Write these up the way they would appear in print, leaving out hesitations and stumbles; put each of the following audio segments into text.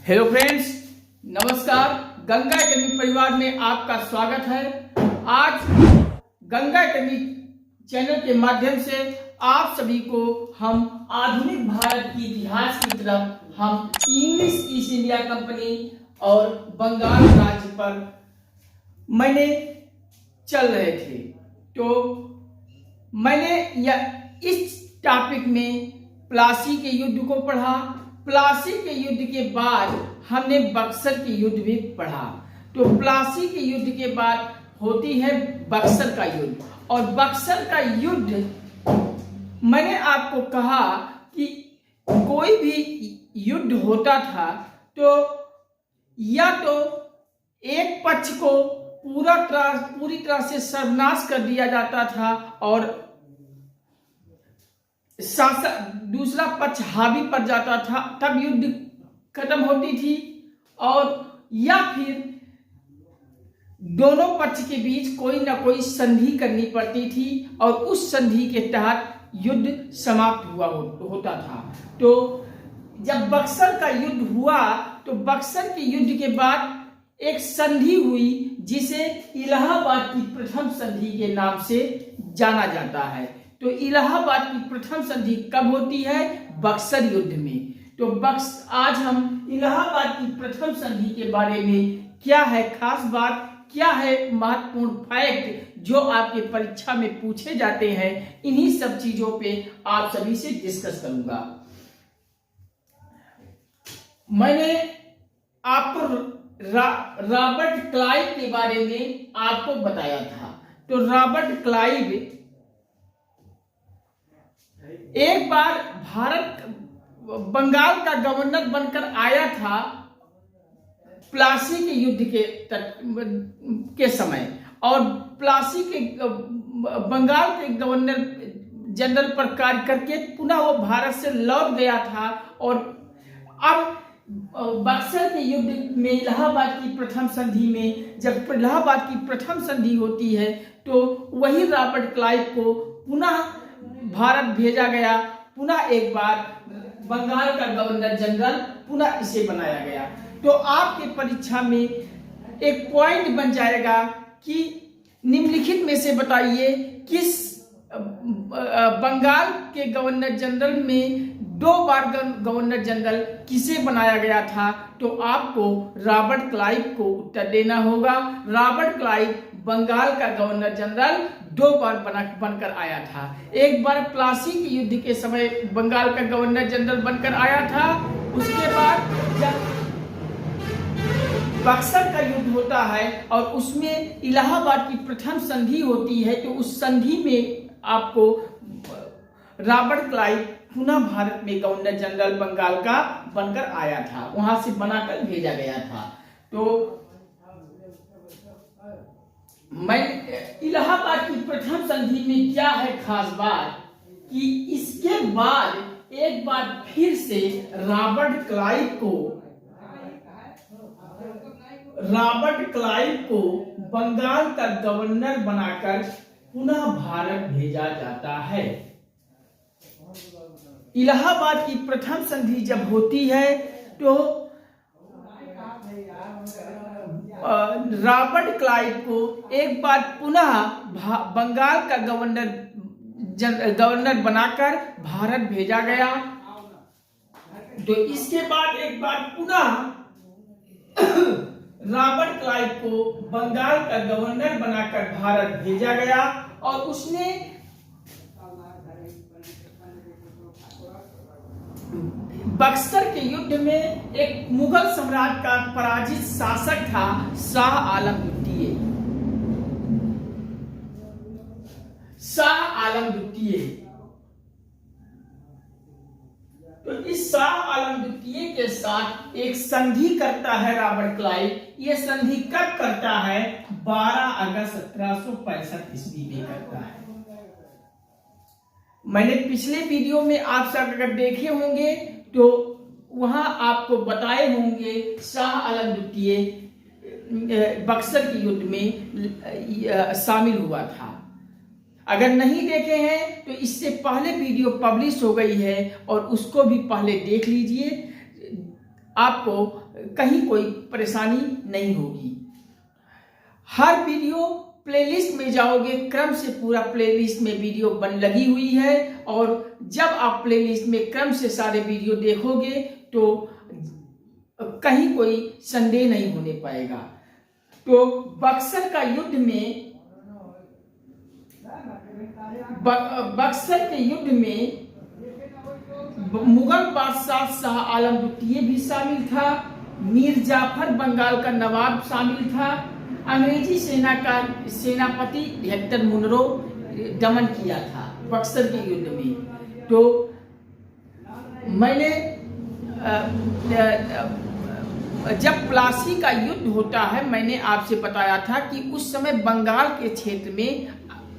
Hello friends, नमस्कार। Ganga academy परिवार में आपका स्वागत है। आज गंगा एकेडमी चैनल के माध्यम से आप सभी को हम आधुनिक भारत की इतिहास की तरफ हम इंग्लिश ईस्ट इंडिया कंपनी और बंगाल राज्य पर मैंने चल रहे थे। तो मैंने इस टॉपिक में प्लासी के युद्ध को पढ़ा। प्लासी के युद्ध के बाद हमने बक्सर के युद्ध भी पढ़ा। तो प्लासी के युद्ध के बाद होती है बक्सर का युद्ध, और बक्सर का युद्ध मैंने आपको कहा कि कोई भी युद्ध होता था तो या तो एक पक्ष को पूरी तरह से सर्वनाश कर दिया जाता था और दूसरा पक्ष हावी पड़ जाता था, तब युद्ध खत्म होती थी, और या फिर दोनों पक्ष के बीच कोई ना कोई संधि करनी पड़ती थी और उस संधि के तहत युद्ध समाप्त होता था। तो जब बक्सर का युद्ध हुआ तो बक्सर के युद्ध के बाद एक संधि हुई जिसे इलाहाबाद की प्रथम संधि के नाम से जाना जाता है। तो इलाहाबाद की प्रथम संधि कब होती है? बक्सर युद्ध में। तो आज हम इलाहाबाद की प्रथम संधि के बारे में क्या है खास बात, क्या है महत्वपूर्ण फैक्ट जो आपके परीक्षा में पूछे जाते हैं, इन्हीं सब चीजों पे आप सभी से डिस्कस करूंगा। मैंने आपको रॉबर्ट क्लाइव के बारे में आपको बताया था। तो रॉबर्ट क्लाइव एक बार बंगाल का गवर्नर बनकर आया था प्लासी के युद्ध के समय, और प्लासी के बंगाल के गवर्नर जनरल पर कार्य करके पुनः वो भारत से लौट गया था। और अब बक्सर के युद्ध में इलाहाबाद की प्रथम संधि में जब इलाहाबाद की प्रथम संधि होती है तो वही रॉबर्ट क्लाइव को पुनः भारत भेजा गया, पुनः एक बार बंगाल का गवर्नर जनरल पुनः इसे बनाया गया। तो आपके परीक्षा में एक पॉइंट बन जाएगा कि निम्नलिखित में से बताइए किस बंगाल के गवर्नर जनरल में 2 बार गवर्नर जनरल किसे बनाया गया था? तो आपको रॉबर्ट क्लाइव को उत्तर देना होगा। रॉबर्ट क्लाइव बंगाल का गवर्नर जनरल 2 बार बनकर आया था। एक बार प्लासी के युद्ध के समय बंगाल का गवर्नर जनरल बनकर आया था। उसके बाद जब बक्सर का युद्ध होता है और उसमें इलाहाबाद की प्रथम संधि होती है, तो उस संधि में आपको रॉबर्ट क्लाइव पुनः भारत में गवर्नर जनरल बंगाल का बनकर आया था, वहां से बनाकर भेजा गया था। तो इलाहाबाद की प्रथम संधि में क्या है खास बात कि इसके बाद एक बार फिर से रॉबर्ट क्लाइव को बंगाल का गवर्नर बनाकर पुनः भारत भेजा जाता है। इलाहाबाद की प्रथम संधि जब होती है तो रॉबर्ट क्लाइव को एक बार पुनः बंगाल का गवर्नर बनाकर भारत भेजा गया। तो इसके बाद एक बार पुनः रॉबर्ट क्लाइव को बंगाल का गवर्नर बनाकर भारत भेजा गया, और उसने बक्सर के युद्ध में एक मुगल सम्राट का पराजित शासक था शाह आलम द्वितीय। तो इस शाह आलम द्वितीय के साथ एक संधि करता है रॉबर्ट क्लाइव। यह संधि कब करता है? 12 अगस्त 1765 ईस्वी में करता है। मैंने पिछले वीडियो में आप सब अगर देखे होंगे तो वहां आपको बताए होंगे शाह आलम द्वितीय बक्सर के युद्ध में शामिल हुआ था। अगर नहीं देखे हैं तो इससे पहले वीडियो पब्लिश हो गई है और उसको भी पहले देख लीजिए। आपको कहीं कोई परेशानी नहीं होगी। हर वीडियो प्लेलिस्ट में जाओगे, क्रम से पूरा प्लेलिस्ट में वीडियो लगी हुई है, और जब आप प्लेलिस्ट में क्रम से सारे वीडियो देखोगे तो कहीं कोई संदेह नहीं होने पाएगा। तो बक्सर के युद्ध में मुगल बादशाह शाह आलम द्वितीय भी शामिल था, मीर जाफर बंगाल का नवाब शामिल था, अंग्रेजी सेना का सेनापति हेक्टर मुनरो दमन किया था बक्सर के युद्ध में। तो मैंने जब प्लासी का युद्ध होता है, मैंने आपसे बताया था कि उस समय बंगाल के क्षेत्र में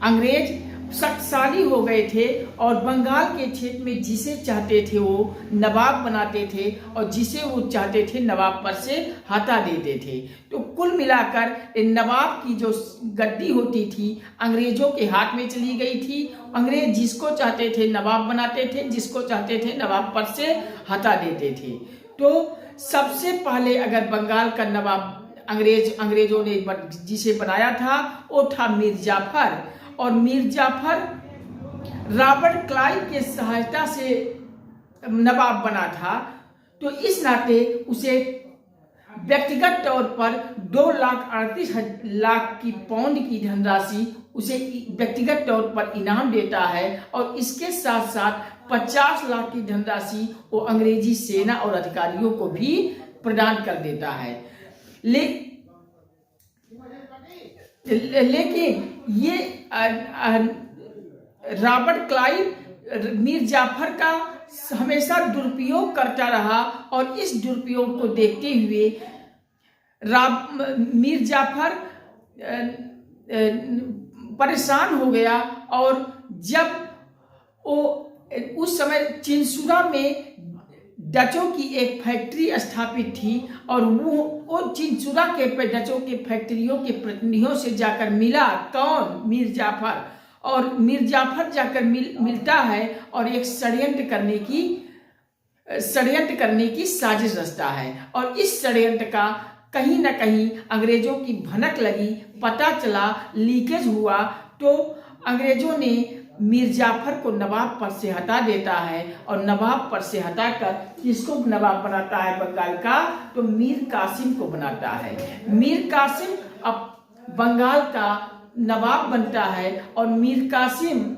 अंग्रेज शक्तिशाली हो गए थे, और बंगाल के क्षेत्र में जिसे चाहते थे वो नवाब बनाते थे, और जिसे वो चाहते थे नवाब पर से हटा देते थे। तो कुल मिलाकर नवाब की जो गद्दी होती थी अंग्रेजों के हाथ में चली गई थी। अंग्रेज जिसको चाहते थे नवाब बनाते थे, जिसको चाहते थे नवाब पर से हटा देते थे। तो सबसे पहले अगर बंगाल का नवाब अंग्रेजों ने जिसे बनाया था वो था मीर जाफर, और मीर जाफर रॉबर्ट क्लाइव के सहायता से नवाब बना था। तो इस नाते उसे व्यक्तिगत तौर पर 2,38,00,000 की पाउंड की धनराशि उसे व्यक्तिगत तौर पर इनाम देता है, और इसके साथ साथ 50 लाख की धनराशि वो अंग्रेजी सेना और अधिकारियों को भी प्रदान कर देता है। लेकिन ये रॉबर्ट क्लाइव मीर जाफर का हमेशा दुरुपयोग करता रहा, और इस दुरुपयोग को देखते हुए मीर जाफर परेशान हो गया। और जब वो उस समय चिंसुरा में डचों की एक फैक्ट्री स्थापित थी, और वो चिंसुरा के डचों के फैक्ट्रियों के प्रतिनिधियों से जाकर मिला, कौन? मीर जाफर। और मीर जाफर जाकर मिलता है और एक षड्यंत्र करने की साजिश रचता है, और इस षड्यंत्र का कहीं ना कहीं अंग्रेजों की भनक लगी, पता चला, लीकेज हुआ। तो अंग्रेजों ने मीर जाफर को नवाब पर से हटा देता है, और नवाब पर से हटाकर किसको नवाब बनाता है बंगाल का? तो मीर कासिम को बनाता है। मीर कासिम अब बंगाल का नवाब बनता है, और मीर कासिम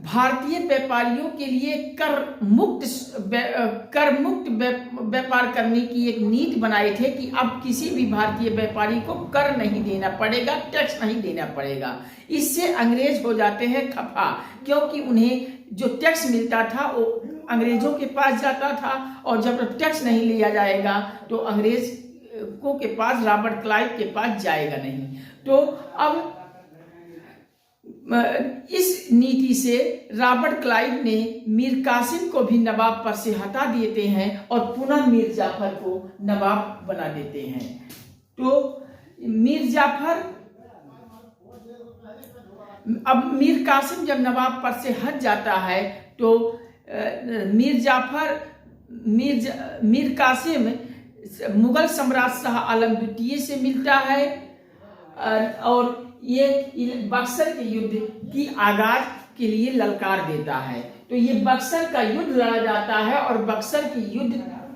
भारतीय व्यापारियों के लिए कर मुक्त व्यापार करने की एक नीति बनाए थे कि अब किसी भी भारतीय व्यापारी को कर नहीं देना पड़ेगा, टैक्स नहीं देना पड़ेगा। इससे अंग्रेज हो जाते हैं खफा, क्योंकि उन्हें जो टैक्स मिलता था वो अंग्रेजों के पास जाता था, और जब टैक्स नहीं लिया जाएगा तो अंग्रेज को के पास, रॉबर्ट क्लाइव के पास जाएगा नहीं। तो अब इस नीति से रॉबर्ट क्लाइव ने मीर कासिम को भी नवाब पर से हटा देते हैं, और पुनः मीर जाफर को नवाब बना देते हैं। तो अब मीर कासिम जब नवाब पर से हट जाता है तो मीर कासिम मुगल सम्राट शाह आलम द्वितीय से मिलता है, और ये बक्सर के युद्ध की आगाज के लिए ललकार देता है। तो ये बक्सर का युद्ध लड़ा जाता है, और बक्सर की युद्ध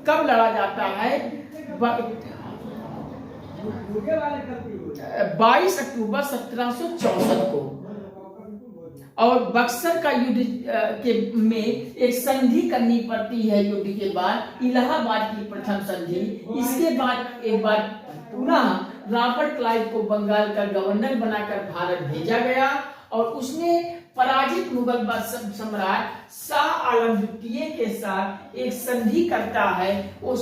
कब लड़ा जाता है? 22 अक्टूबर 1764 को। और बक्सर का युद्ध में एक संधि करनी पड़ती है युद्ध के बाद, इलाहाबाद की प्रथम संधि। इसके बाद एक बार पुनः रॉबर्ट क्लाइव को बंगाल का गवर्नर बनाकर भारत भेजा गया, और उसने पराजित मुगल सम्राट शाह आलम द्वितीय के साथ एक संधि करता है। वो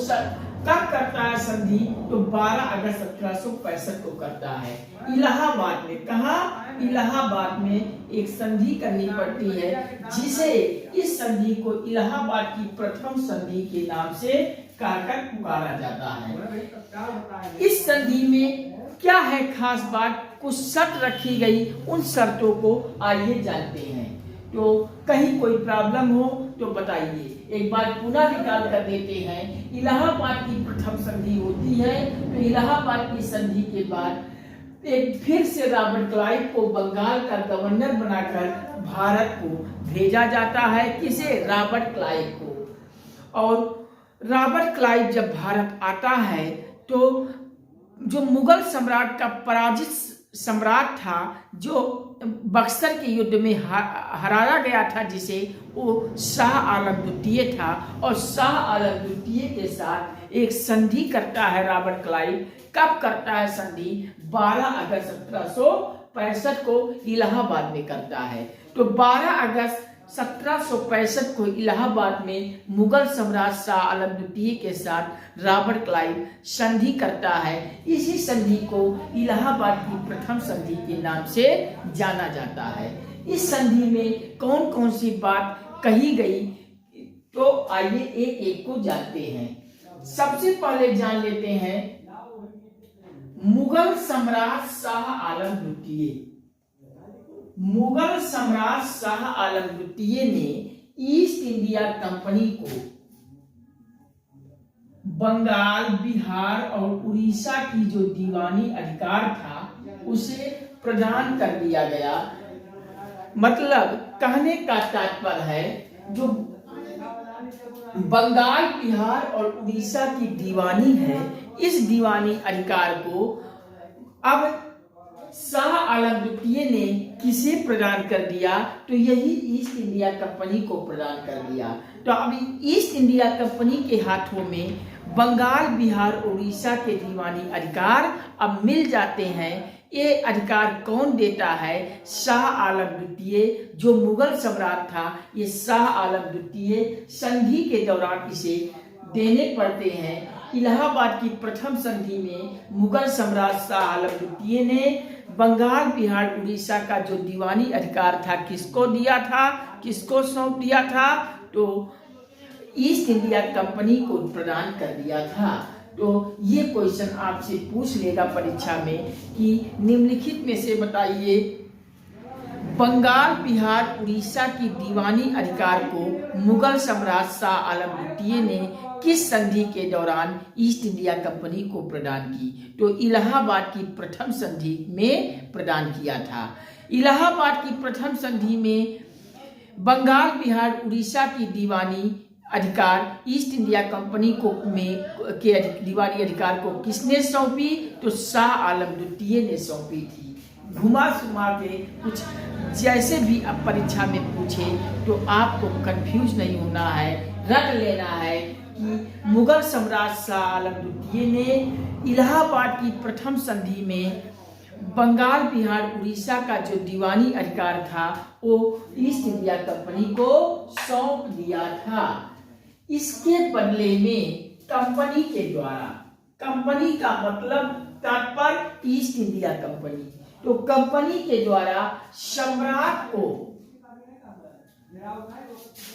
कब करता है संधि? तो 12 अगस्त 1765 को करता है इलाहाबाद में। कहा? इलाहाबाद में एक संधि करनी पड़ती है, जिसे इस संधि को इलाहाबाद की प्रथम संधि के नाम से कहकर पुकारा जाता है। इस संधि में क्या है खास बात? कुछ शर्त रखी गई, उन शर्तों को आइए जानते हैं। तो कहीं कोई प्रॉब्लम हो तो बताइए। एक बार पुनः निकाल कर देते हैं। इलाहाबाद की प्रथम संधि होती है, तो इलाहाबाद की संधि के बाद एक फिर से रॉबर्ट क्लाइव को बंगाल का गवर्नर बनाकर भारत को भेजा जाता है। किसे? रॉबर्ट क्लाइव को। और रॉबर्ट क्लाइव जब भारत आता है तो जो मुगल सम्राट का पराजित सम्राट था, जो बक्सर के युद्ध में हराया गया था, जिसे वो शाह आलम द्वितीय था, और शाह आलम द्वितीय के साथ एक संधि करता है रॉबर्ट क्लाइव। कब करता है संधि? 12 अगस्त 1765 को इलाहाबाद में करता है। तो 12 अगस्त 1765 को इलाहाबाद में मुगल सम्राट शाह आलम द्वितीय के साथ रॉबर्ट क्लाइव संधि करता है। इसी संधि को इलाहाबाद की प्रथम संधि के नाम से जाना जाता है। इस संधि में कौन कौन सी बात कही गई, तो आइए एक एक को जानते हैं। सबसे पहले जान लेते हैं मुगल सम्राट शाह आलम द्वितीय। मुगल सम्राट शाह आलम द्वितीय ने ईस्ट इंडिया कंपनी को बंगाल, बिहार और उड़ीसा की जो दीवानी अधिकार था उसे प्रदान कर दिया गया। मतलब कहने का तात्पर्य है, जो बंगाल, बिहार और उड़ीसा की दीवानी है, इस दीवानी अधिकार को अब शाह आलम द्वितीय ने किसे प्रदान कर दिया? तो यही ईस्ट इंडिया कंपनी को प्रदान कर दिया। तो अब ईस्ट इंडिया कंपनी के हाथों में बंगाल, बिहार, उड़ीसा के दीवानी अधिकार अब मिल जाते हैं। ये अधिकार कौन देता है? शाह आलम द्वितीय, जो मुगल सम्राट था। ये शाह आलम द्वितीय संधि के दौरान इसे देने पड़ते हैं। इलाहाबाद की प्रथम संधि में मुगल सम्राट शाह आलम द्वितीय ने बंगाल, बिहार, उड़ीसा का जो दीवानी अधिकार था किसको दिया था, किसको सौंप दिया था? तो ईस्ट इंडिया कंपनी को प्रदान कर दिया था। तो ये क्वेश्चन आपसे पूछ लेगा परीक्षा में कि निम्नलिखित में से बताइए, बंगाल, बिहार, उड़ीसा की दीवानी अधिकार को मुगल सम्राट शाह आलम द्वितीय ने किस संधि के दौरान ईस्ट इंडिया कंपनी को प्रदान की? तो इलाहाबाद की प्रथम संधि में प्रदान किया था। इलाहाबाद की प्रथम संधि में बंगाल, बिहार, उड़ीसा की दीवानी अधिकार ईस्ट इंडिया कंपनी को के दीवानी अधिकार को किसने सौंपी? तो शाह आलम द्वितीय ने सौंपी थी। घुमा सुमा के कुछ जैसे भी अब परीक्षा में पूछे तो आपको कंफ्यूज नहीं होना है, रट लेना है कि मुगल सम्राट शाह आलम द्वितीय ने इलाहाबाद की प्रथम संधि में बंगाल, बिहार, उड़ीसा का जो दीवानी अधिकार था वो ईस्ट इंडिया कंपनी को सौंप दिया था। इसके बदले में कंपनी के द्वारा, कंपनी का मतलब तात्पर्य ईस्ट इंडिया कंपनी, तो कंपनी के द्वारा सम्राट को,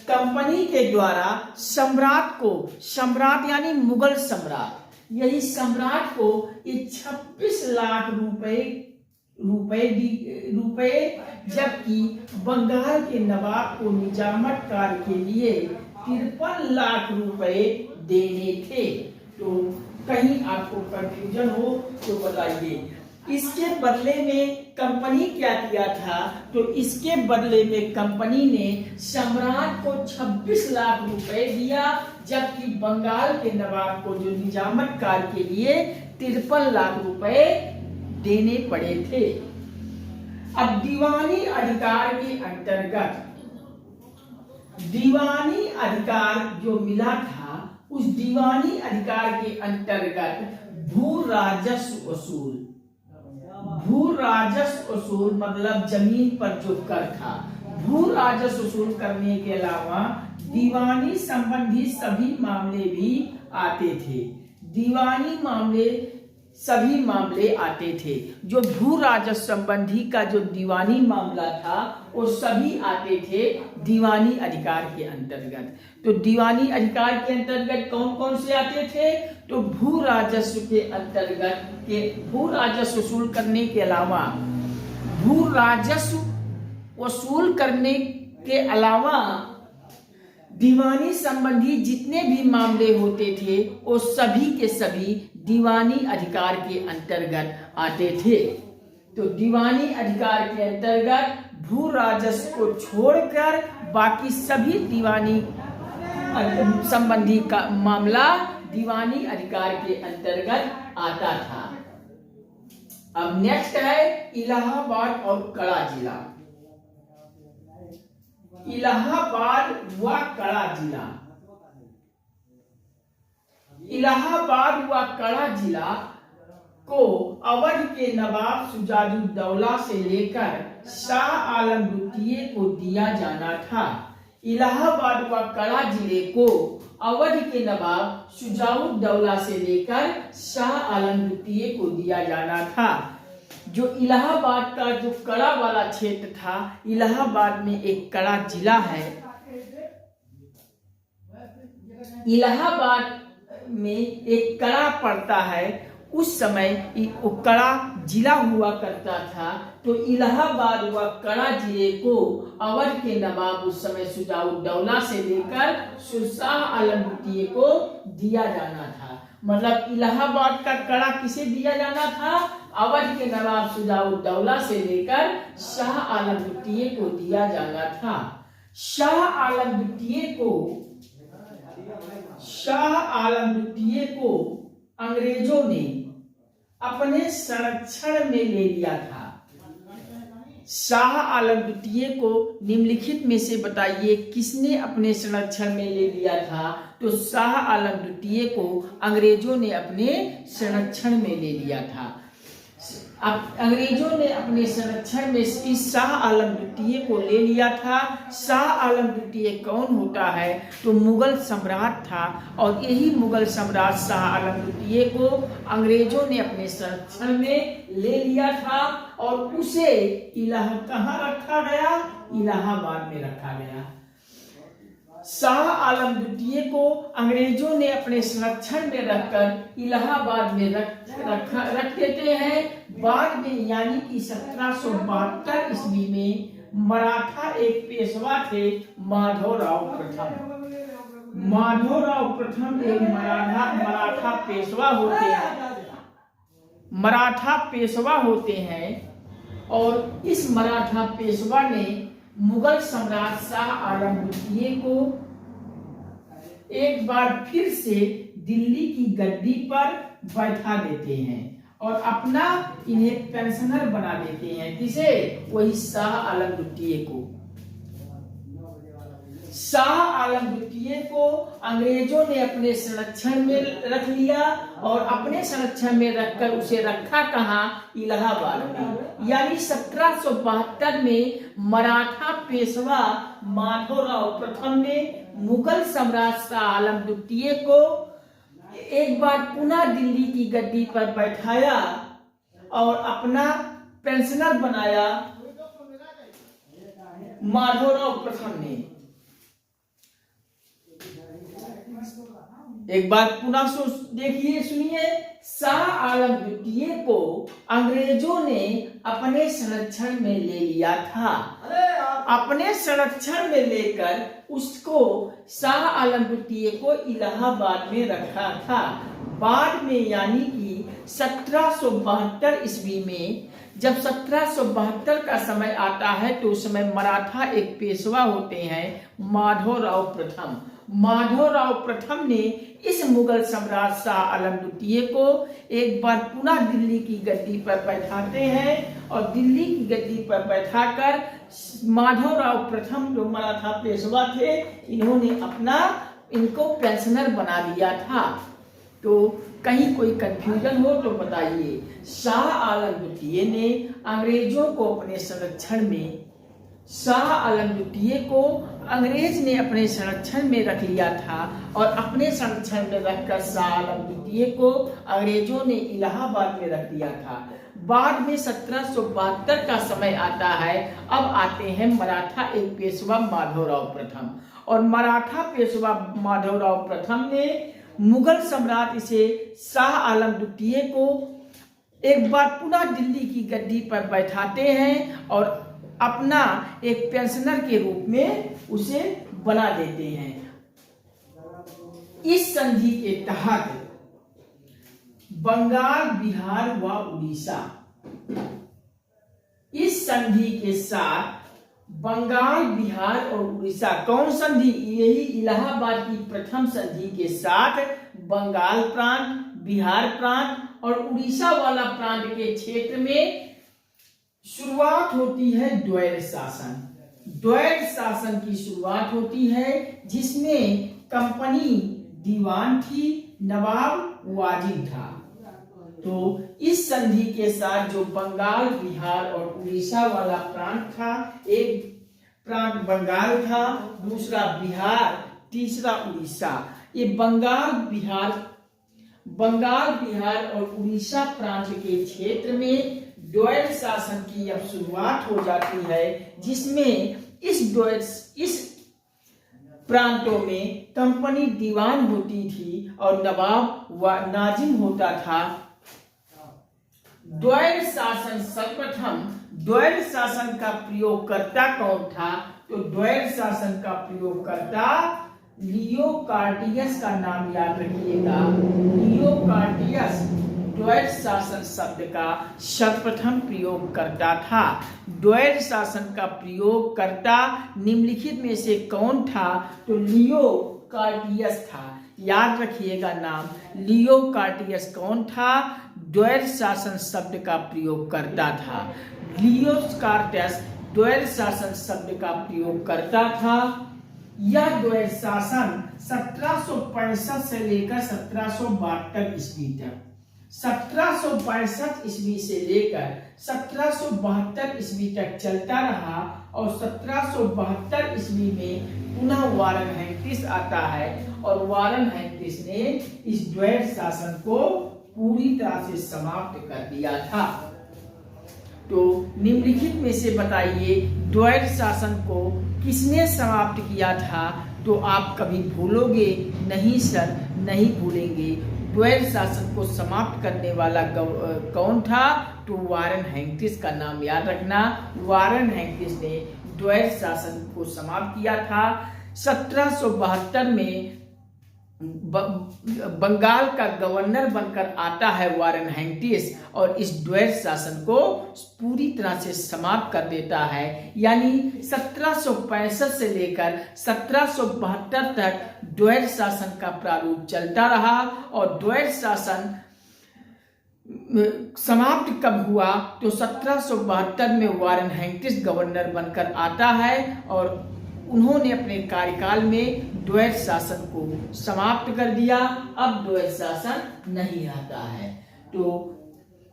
कंपनी के द्वारा सम्राट को, सम्राट यानी मुगल सम्राट, यही सम्राट को ये 26 लाख रुपए जबकि बंगाल के नवाब को निजामत कार्य के लिए 53 लाख रुपए देने थे। तो कहीं आपको कंफ्यूजन हो तो बताइए। इसके बदले में कंपनी क्या किया था? तो इसके बदले में कंपनी ने सम्राट को 26 लाख रुपए दिया, जबकि बंगाल के नवाब को जो निजामत कार्य के लिए 53 लाख रुपए देने पड़े थे। अब दीवानी अधिकार के अंतर्गत, दीवानी अधिकार जो मिला था उस दीवानी अधिकार के अंतर्गत भू राजस्व वसूल, भू राजस्व वसूल मतलब जमीन पर जो कर था, भू राजस्व वसूल करने के अलावा दीवानी संबंधी सभी मामले भी आते थे। दीवानी मामले सभी मामले आते थे। जो भू राजस्व संबंधी का जो दीवानी मामला था वो सभी आते थे दीवानी अधिकार के अंतर्गत। तो दीवानी अधिकार के अंतर्गत कौन कौन से आते थे? तो भू राजस्व के अंतर्गत के भू राजस्व वसूल करने के अलावा, भू राजस्व वसूल करने के अलावा दीवानी संबंधी जितने भी मामले होते थे वो सभी के सभी दीवानी अधिकार के अंतर्गत आते थे। तो दीवानी अधिकार के अंतर्गत भू राजस्व को छोड़कर बाकी सभी दीवानी संबंधी का मामला दीवानी अधिकार के अंतर्गत आता था। अब नेक्स्ट है इलाहाबाद और कड़ा जिला। इलाहाबाद व कड़ा जिला। इलाहाबाद व कड़ा जिला को अवध के नवाब शुजाउद्दौला से लेकर शाह आलम द्वितीय को दिया जाना था। इलाहाबाद व कड़ा जिले को अवध के नवाब शुजाउद्दौला से लेकर शाह आलम द्वितीय को दिया जाना था। जो इलाहाबाद का जो कड़ा वाला क्षेत्र था, इलाहाबाद में एक कड़ा जिला है। इलाहाबाद में एक कड़ा पड़ता है, उस समय वो कड़ा जिला हुआ करता था। तो इलाहाबाद व कड़ा जिले को अवध के नवाब उस समय शुजाउद्दौला से लेकर शाह आलम द्वितीय को दिया जाना था। मतलब इलाहाबाद का कड़ा किसे दिया जाना था? अवध के नवाब शुजाउद्दौला से लेकर शाह आलम द्वितीय को दिया जाना था। शाह आलम द्वितीय को अंग्रेजों ने अपने संरक्षण में ले लिया था। शाह आलम द्वितीय को निम्नलिखित में से बताइए किसने अपने संरक्षण में ले लिया था? तो शाह आलम द्वितीय को अंग्रेजों ने अपने संरक्षण में ले लिया था। अब अंग्रेजों ने अपने संरक्षण में इस शाह आलम द्वितीय को ले लिया था। शाह आलम द्वितीय कौन होता है? तो मुगल सम्राट था, और यही मुगल सम्राट शाह आलम द्वितीय को अंग्रेजों ने अपने संरक्षण में ले लिया था, और उसे कहाँ रखा गया? इलाहाबाद में रखा गया। शाह आलम द्वितीय को अंग्रेजों ने अपने संरक्षण में रखकर इलाहाबाद में रख देते हैं। बाद में यानी कि 1772 ईस्वी में मराठा एक पेशवा थे, माधवराव प्रथम एक मराठा पेशवा होते हैं। और इस मराठा पेशवा ने मुगल सम्राट शाह आलम द्वितीय को एक बार फिर से दिल्ली की गद्दी पर बैठा देते हैं और अपना इन्हें पेंशनर बना देते हैं। किसे? वही शाह आलम द्वितीय को। शाह आलम द्वितीय को अंग्रेजों ने अपने संरक्षण में रख लिया, और अपने संरक्षण में रखकर उसे रखा कहाँ? इलाहाबाद में। यानी 1772 में मराठा पेशवा माधवराव प्रथम ने मुगल सम्राट शाह आलम द्वितीय को एक बार पुनः दिल्ली की गद्दी पर बैठाया और अपना पेंशनर बनाया माधवराव प्रथम ने। एक बार पुनः देखिए, सुनिए। शाह आलम द्वितीय को अंग्रेजों ने अपने संरक्षण में ले लिया था। अपने संरक्षण में लेकर उसको शाह आलम द्वितीय को इलाहाबाद में रखा था। बाद में यानी कि 1772 ईस्वी में, जब 1772 का समय आता है, तो उस समय मराठा एक पेशवा होते हैं, माधवराव प्रथम। माधवराव प्रथम ने इस मुगल सम्राट शाह आलम द्वितीय को एक बार पुनः दिल्ली की गद्दी पर बैठाते हैं, और दिल्ली की गद्दी पर बैठाकर माधवराव प्रथम जो मराठा पेशवा थे, इन्होंने इनको पेंशनर बना दिया था। तो कहीं कोई कंफ्यूजन हो तो बताइए। शाह आलम द्वितीय ने अंग्रेजों को अपने संरक्षण में, शाह आलम द्वितीय को अंग्रेज ने अपने संरक्षण में रख लिया था, और अपने संरक्षण में रखकर शाह आलम द्वितीय को अंग्रेजों ने इलाहाबाद में रख दिया था। बाद में 1772 का समय आता है। अब आते हैं मराठा एक पेशवा माधवराव प्रथम, और मराठा पेशवा माधवराव प्रथम ने मुगल सम्राट इसे शाह आलम द्वितीय को एक बार पुनः दिल्ली की गद्दी पर बैठाते हैं, और अपना एक पेंशनर के रूप में उसे बना देते हैं। इस संधि के तहत बंगाल, बिहार व उड़ीसा, इस संधि के साथ बंगाल, बिहार और उड़ीसा, कौन संधि? यही इलाहाबाद की प्रथम संधि के साथ बंगाल प्रांत, बिहार प्रांत और उड़ीसा वाला प्रांत के क्षेत्र में शुरुआत होती है द्वैध शासन। द्वैध शासन की शुरुआत होती है, जिसमें कंपनी दीवान थी, नवाब वाजिब था। तो इस संधि के साथ जो बंगाल, बिहार और उड़ीसा वाला प्रांत था, एक प्रांत बंगाल था, दूसरा बिहार, तीसरा उड़ीसा, ये बंगाल, बिहार और उड़ीसा प्रांत के क्षेत्र में द्वैध शासन की अब शुरुआत हो जाती है, जिसमें इस प्रांतों में कंपनी दीवान होती थी और नवाब नाजिम होता था। द्वैध शासन, सर्वप्रथम द्वैध शासन का प्रयोगकर्ता कौन था? तो द्वैध शासन का प्रयोगकर्ता लियो कार्टियस का नाम याद रखिएगा। लियो कार्टियस द्वैध शासन शब्द का सर्वप्रथम प्रयोगकर्ता था। द्वैध शासन का प्रयोगकर्ता निम्नलिखित में से कौन था? तो लियो कार्टियस था। याद रखिएगा नाम, लियो कार्टियस कौन था? द्वैध शासन शब्द का प्रयोगकर्ता था। लियो कार्टियस द्वैध शासन शब्द का प्रयोगकर्ता था। यह द्वैध शासन 1765 से लेकर 1772 ईस्वी तक, 1762 ईस्वी से लेकर 1772 ईस्वी तक चलता रहा और 1772 ईस्वी में पुनः वारन हेस्टिंग्स आता है और वारन हेस्टिंग्स ने इस द्वैध शासन को पूरी तरह से समाप्त कर दिया था। तो निम्नलिखित में से बताइए द्वैध शासन को किसने समाप्त किया था? तो आप कभी भूलोगे नहीं सर, नहीं भूलेंगे। द्वैध शासन को समाप्त करने वाला कौन था? तो वारन हेस्टिंग्स का नाम याद रखना। वारन हेस्टिंग्स ने द्वैध शासन को समाप्त किया था। 1772 में बंगाल का गवर्नर बनकर आता है वारन हेस्टिंग्स और इस द्वैध शासन को पूरी तरह से समाप्त कर देता है। यानी 1765 से लेकर 1772 तक द्वैध शासन का प्रारूप चलता रहा और द्वैध शासन समाप्त कब हुआ? तो 1772 में वारन हेस्टिंग्स गवर्नर बनकर आता है और उन्होंने अपने कार्यकाल में द्वैध शासन को समाप्त कर दिया। अब द्वैध शासन नहीं रहता है। तो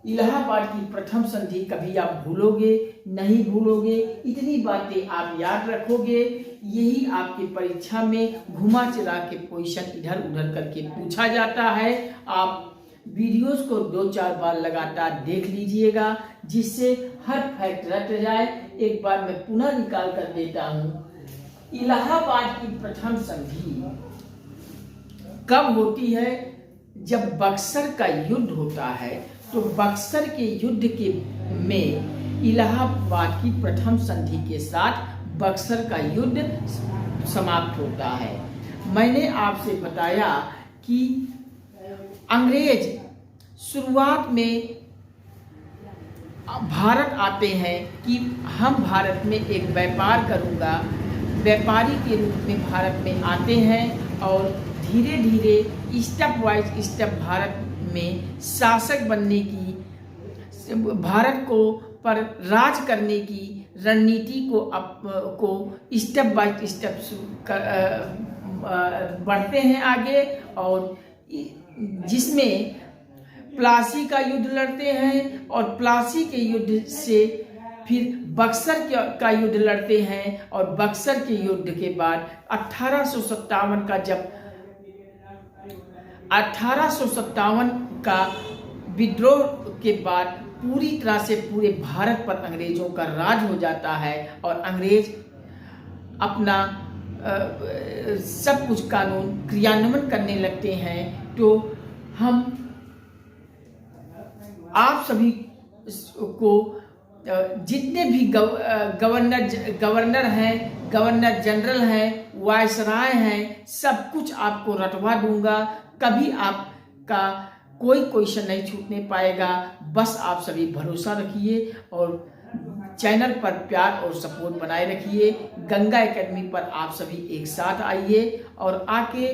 इलाहाबाद की प्रथम संधि कभी आप भूलोगे नहीं भूलोगे, इतनी बातें आप याद रखोगे। यही आपकी परीक्षा में घुमा चला के क्वेश्चन इधर उधर करके पूछा जाता है। आप वीडियोस को 2-4 बार लगातार देख लीजिएगा, जिससे हर फैक्ट रट जाए। एक बार मैं पुनः निकाल कर देता हूँ। इलाहाबाद की प्रथम संधि कब होती है? जब बक्सर का युद्ध होता है। तो बक्सर के युद्ध के में इलाहाबाद की प्रथम संधि के साथ बक्सर का युद्ध समाप्त होता है। मैंने आपसे बताया कि अंग्रेज शुरुआत में भारत आते हैं कि हम भारत में एक व्यापार करूंगा, व्यापारी के रूप में भारत में आते हैं और धीरे धीरे स्टेप वाइज स्टेप भारत में शासक बनने की, भारत को पर राज करने की रणनीति को स्टेप बाय स्टेप बढ़ते हैं आगे, और जिसमें प्लासी का युद्ध लड़ते हैं और प्लासी के युद्ध से फिर बक्सर का युद्ध लड़ते हैं और बक्सर के युद्ध के बाद 1857 का जब 1857 का विद्रोह के बाद पूरी तरह से पूरे भारत पर अंग्रेजों का राज हो जाता है और अंग्रेज अपना सब कुछ कानून क्रियान्वयन करने लगते हैं। तो हम आप सभी को जितने भी गवर्नर हैं, गवर्नर जनरल हैं, वायसराय हैं, सब कुछ आपको रटवा दूंगा। कभी आपका कोई क्वेश्चन नहीं छूटने पाएगा। बस आप सभी भरोसा रखिए और चैनल पर प्यार और सपोर्ट बनाए रखिए। गंगा एकेडमी पर आप सभी एक साथ आइए और आके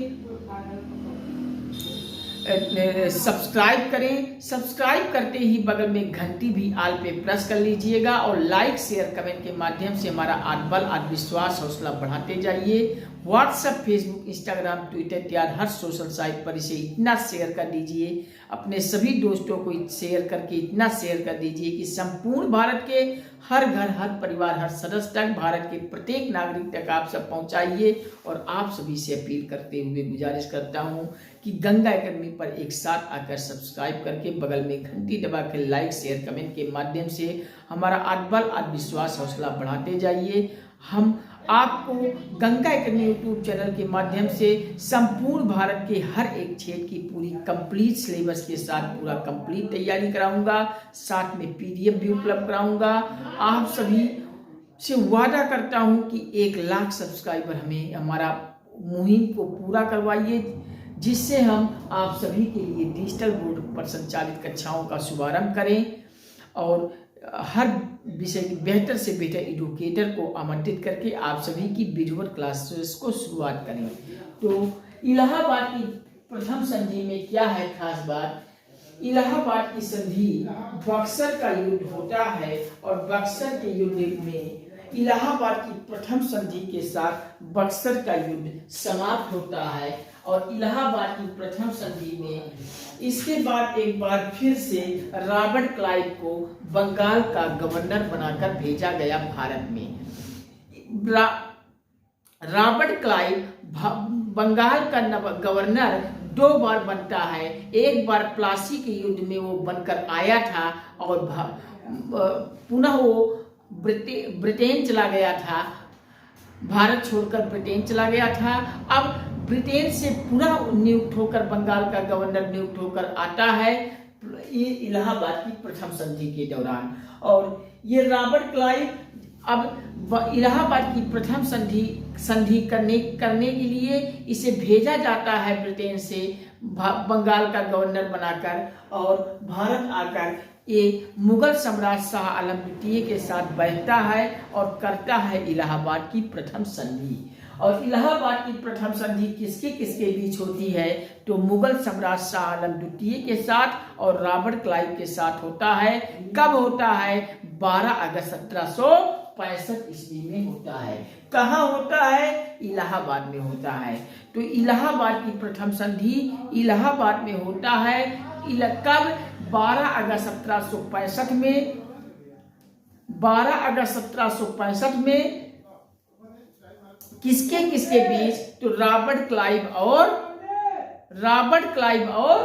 सब्सक्राइब करें। सब्सक्राइब करते ही बगल में घंटी भी आल पे प्रेस कर लीजिएगा और लाइक शेयर कमेंट के माध्यम से हमारा आत्मबल आत्मविश्वास हौसला बढ़ाते जाइए। व्हाट्सएप, फेसबुक, इंस्टाग्राम, ट्विटर इत्यादि हर सोशल साइट पर इसे इतना शेयर कर दीजिए, अपने सभी दोस्तों को शेयर करके इतना शेयर कर दीजिए कि संपूर्ण भारत के हर घर, हर परिवार, हर सदस्य तक, भारत के प्रत्येक नागरिक तक आप सब पहुंचाइए। और आप सभी से अपील करते हुए गुजारिश करता हूं कि गंगा एकेडमी पर एक साथ आकर सब्सक्राइब करके बगल में घंटी दबा के लाइक शेयर कमेंट के माध्यम से हमारा आत्मबल आत्मविश्वास हौसला बढ़ाते जाइए। हम आपको गंगा एकेडमी यूट्यूब चैनल के माध्यम से संपूर्ण भारत के हर एक क्षेत्र की पूरी कंप्लीट सिलेबस के साथ पूरा कंप्लीट तैयारी कराऊंगा, साथ में पीडीएफ भी उपलब्ध कराऊंगा। आप सभी से वादा करता हूं कि 1 लाख सब्सक्राइबर हमें हमारा मुहिम को पूरा करवाइए, जिससे हम आप सभी के लिए डिजिटल बोर्ड पर संचालित कक्षाओं का शुभारंभ करें और हर विषय की बेहतर से बेहतर एडुकेटर को आमंत्रित करके आप सभी की विजुअल क्लासेस को शुरुआत करें। तो इलाहाबाद की प्रथम संधि में क्या है खास बात? इलाहाबाद की संधि बक्सर का युद्ध होता है और बक्सर के युद्ध में इलाहाबाद की प्रथम संधि के साथ बक्सर का युद्ध समाप्त होता है और इलाहाबाद की प्रथम संधि में इसके बाद एक बार फिर से रॉबर्ट क्लाइव को बंगाल का गवर्नर बनाकर भेजा गया भारत में। रॉबर्ट क्लाइव बंगाल का गवर्नर 2 बार बनता है। एक बार प्लासी के युद्ध में वो बनकर आया था और पुनः वो ब्रिटेन चला गया था, भारत छोड़कर ब्रिटेन चला गया था। अब ब्रिटेन से पुनः नियुक्त होकर बंगाल का गवर्नर नियुक्त होकर आता है ये इलाहाबाद की प्रथम संधि के दौरान। और ये रॉबर्ट क्लाइव अब इलाहाबाद की प्रथम संधि करने के लिए इसे भेजा जाता है ब्रिटेन से बंगाल का गवर्नर बनाकर और भारत आकर ये मुगल सम्राट शाह आलम द्वितीय के साथ बैठता है और करता है इलाहाबाद की प्रथम संधि। और इलाहाबाद की प्रथम संधि किसके किसके बीच होती है? तो मुगल सम्राट शाह आलम द्वितीय के साथ और रॉबर्ट क्लाइव के साथ होता है। कब होता है? 12 अगस्त 1765 ईस्वी में होता है। कहाँ होता है? इलाहाबाद में होता है। तो इलाहाबाद की प्रथम संधि इलाहाबाद में होता है। कब? 12 अगस्त 1765 में। 12 अगस्त 1765 में किसके किसके बीच? तो रॉबर्ट क्लाइव और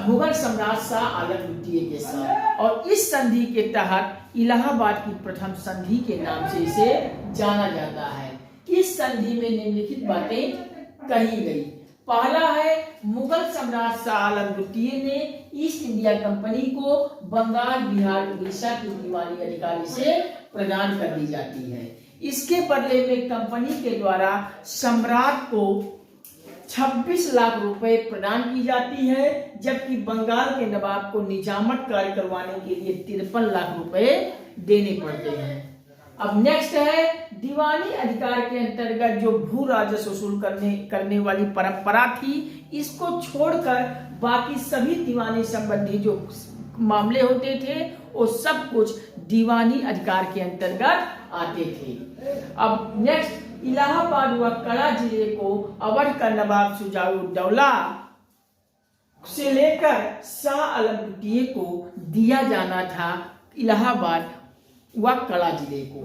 मुगल सम्राट शाह आलम द्वितीय के साथ। और इस संधि के तहत इलाहाबाद की प्रथम संधि के नाम से इसे जाना जाता है। इस संधि में निम्नलिखित बातें कही गई। पहला है, मुगल सम्राट शाह आलम द्वितीय ने ईस्ट इंडिया कंपनी को बंगाल, बिहार, उड़ीसा की दीवानी अधिकारी से प्रदान कर दी जाती है। इसके बदले में कंपनी के द्वारा सम्राट को 26 लाख रुपए प्रदान की जाती है, जबकि बंगाल के नवाब को निजामत कार्य करवाने के लिए 53 लाख रुपए देने पड़ते हैं। अब नेक्स्ट है, दीवानी अधिकार के अंतर्गत जो भू राजस्व वसूल करने वाली परंपरा थी, इसको छोड़कर बाकी सभी दीवानी संबंधी जो मामले होते थे वो सब कुछ दीवानी अधिकार के अंतर्गत आते थे। अब नेक्स्ट, इलाहाबाद व कड़ा जिले को अवध का नवाब शुजाउद्दौला से लेकर शाह आलम द्वितीय को दिया जाना था। इलाहाबाद व कड़ा जिले को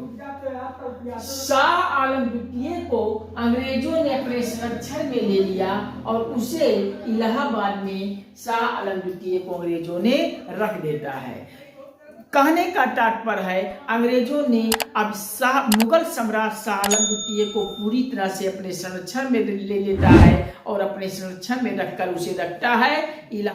शाह आलम द्वितीय को अंग्रेजों ने अपने संरक्षण में ले लिया और उसे इलाहाबाद में शाह आलम द्वितीय को अंग्रेजों ने रख देता है। कहने का तात्पर्य है, अंग्रेजों ने अब मुगल सम्राट शाह आलम द्वितीय को पूरी तरह से अपने संरक्षण में ले लेता है और अपने संरक्षण में रखकर उसे रखता है